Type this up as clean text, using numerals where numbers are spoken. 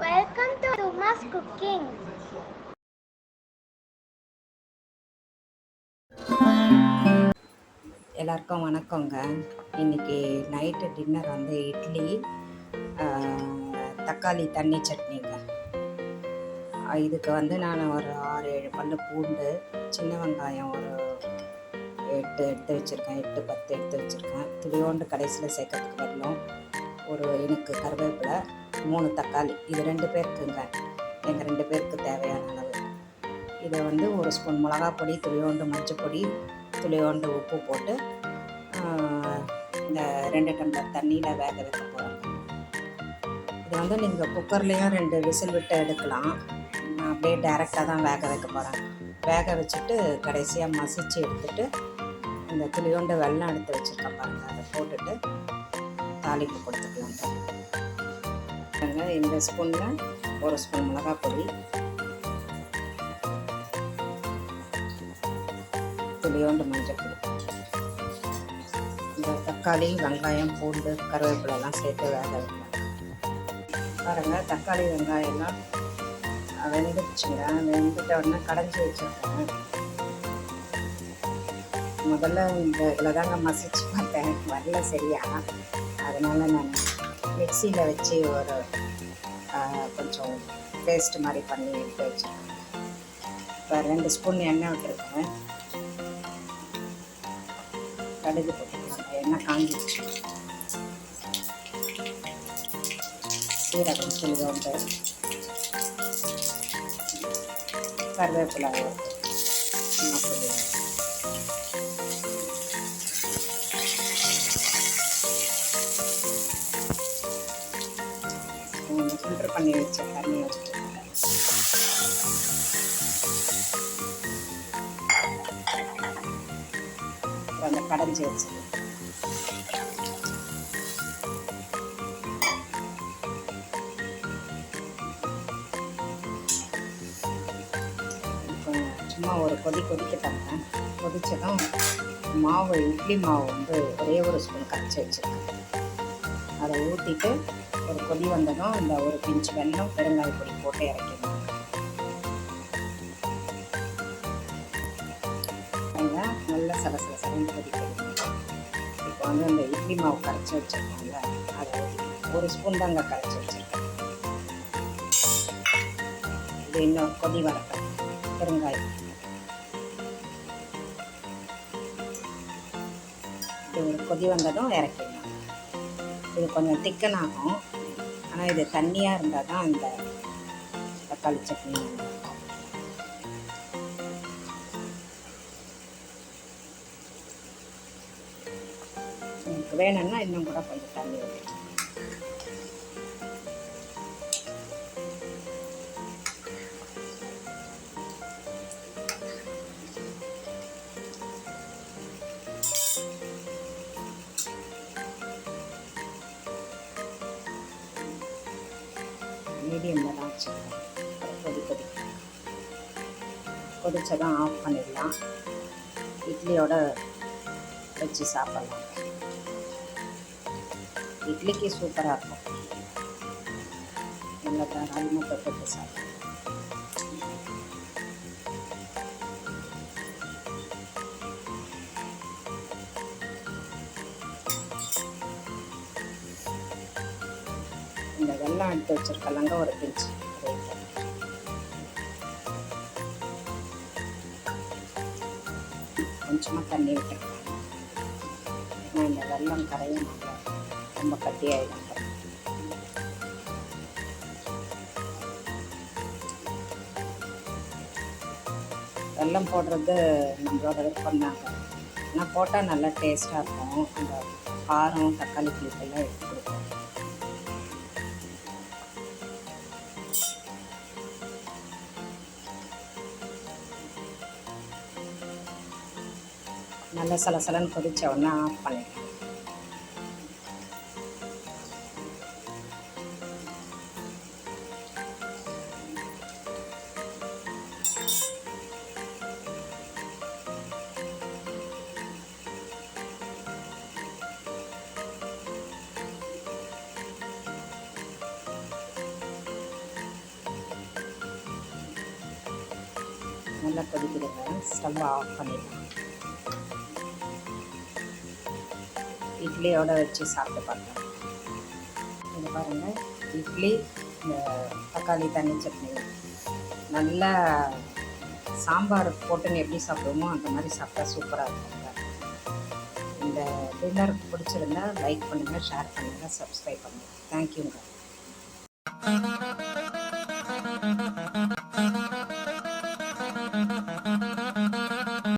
Welcome to Uma's Cooking. எல்லாருக்கும் வணக்கங்க. இன்றைக்கி நைட்டு டின்னர் வந்து இட்லி, தக்காளி தண்ணி சட்னிங்க. இதுக்கு வந்து நான் ஒரு 6-7 பல்லு பூண்டு, சின்ன வெங்காயம் ஒரு 8 எடுத்து வச்சுருக்கேன், 8-10 எடுத்து வச்சுருக்கேன். துளியோண்டு கடைசியில் சேர்க்கறதுக்கு வரணும். ஒரு எனக்கு கருவேப்பிலை, 3 தக்காளி. இது 2 பேருக்குங்க, எங்கள் 2 பேருக்கு தேவையான அளவு. இதை வந்து ஒரு ஸ்பூன் மிளகா பொடி, துளியோண்டு மஞ்சள் பொடி, துளியோண்டு உப்பு போட்டு இந்த 2 டம்ளர் தண்ணியில் வேக வைக்க போகிறோங்க. இது வந்து நீங்கள் குக்கர்லேயும் 2 விசில் விட்டு எடுக்கலாம். நான் அப்படியே டைரெக்டாக தான் வேக வைக்க போகிறேன். வேக வச்சுட்டு கடைசியாக மசிச்சு எடுத்துட்டு இந்த துளியோண்டு வெல்லம் எடுத்து வச்சுருக்கேன் பாருங்கள், அதை போட்டுட்டு தாளிப்பு கொடுத்துக்கலாங்க. இந்த ஸ்பூனில் ஒரு ஸ்பூன் மிளகா பொடி, துளியோண்டு மஞ்சள் பொடி, இந்த தக்காளி, வெங்காயம், பூண்டு, கருவேப்பிலெல்லாம் சேர்த்து வேக வைக்கலாம். பாருங்கள், தக்காளி வெங்காயம்லாம் வெந்துடுச்சுங்க. வெந்துட்ட உடனே கடைஞ்சி வச்சுருக்கேன். முதல்ல இந்த இதில் தாங்க மசிச்சு பார்த்தேன், வரல சரியா. அதனால் நான் மிக்சியில் வச்சு ஒரு கொஞ்சம் பேஸ்ட் மாதிரி பண்ணி எடுத்து வச்சுருக்கேன். இப்போ 2 ஸ்பூன் எண்ணெய் விட்டுருக்கேன். கடுகு போட்டுக்கலாம், எண்ணெய் காஞ்சிடுச்சு. சீரகம் துளியோண்டு, கருவேப்பிலை மசாலா, ஃபில்டர் பண்ணி வச்ச தண்ணி வச்சுருக்கேன். அந்த கடைஞ்சி வச்சு சும்மா ஒரு கொதிக்கட்டாங்க. கொதிச்சதும் மாவு, இட்லி மாவு வந்து ஒரே ஒரு ஸ்பூன் கரைச்சி வச்சுருக்கேன். அதை ஊற்றிட்டு ஒரு கொதி வந்ததும் இந்த ஒரு பிஞ்ச் வெல்லம், பெருங்காய பொடி போட்டு இறக்கிடணும். நல்லா சலசலன்னு கொதிக்கணும். இப்போ வந்து இந்த இட்லி மாவு கரைச்சி வச்சுருக்கோம்ல, அதை ஒரு ஸ்பூன் தாங்க கரைச்சி வச்சுருக்கேன். இது இன்னும் கொதி வரட்டும். பெருங்காயம் இது ஒரு கொதி வந்ததும் இறக்கிடலாம். இது கொஞ்சம் திக்கனாகும், ஆனால் இது தண்ணியாக இருந்தால் தான் இந்த தக்காளி சட்னி. உங்களுக்கு வேணும்னா இன்னும் கூட கொஞ்சம் தண்ணி ஊற்றி மீடியமில் தான் வச்சுருக்கேன். கொதிச்சதான் ஆஃப் பண்ணிடலாம். இட்லியோட வச்சு சாப்பிட்லாம். இட்லிக்கு சூப்பராக இருக்கும். நல்லா தாராளமாக தொட்டு சாப்பிடலாம். இந்த வெல்லம் எடுத்து வச்சுருக்கலாங்க ஒரு பிஞ்சு கொஞ்சமாக தண்ணி விட்டுருக்கேன். நான் இந்த வெல்லம் கரையும் ரொம்ப கட்டியாயிடும். வெல்லம் போடுறது நம்மளோட விருப்பம் தாங்க, ஆனால் போட்டால் நல்லா டேஸ்ட்டாக இருக்கும். அந்த காரம், தக்காளி புளிப்பெல்லாம் எடுத்து கொடுக்கும். நல்லா சலசலன்னு கொதிச்ச உடனே ஆஃப் பண்ணிடலாம். நல்லா கொதிக்குதுங்க. ஸ்டவ் ஆஃப் பண்ணிடலாம். இட்லியோட வச்சு சாப்பிட்டு பார்க்கலாம். இது பாருங்கள், இட்லி இந்த தக்காளி தண்ணி சட்னி நல்லா சாம்பார் போட்டுன்னு எப்படி சாப்பிடுவோமோ அந்த மாதிரி சாப்பிட்டா சூப்பராக இருக்குங்க. இந்த டின்னர் பிடிச்சிருந்தா லைக் பண்ணுங்கள், ஷேர் பண்ணுங்கள், சப்ஸ்கிரைப் பண்ணுங்கள். தேங்க்யூங்க.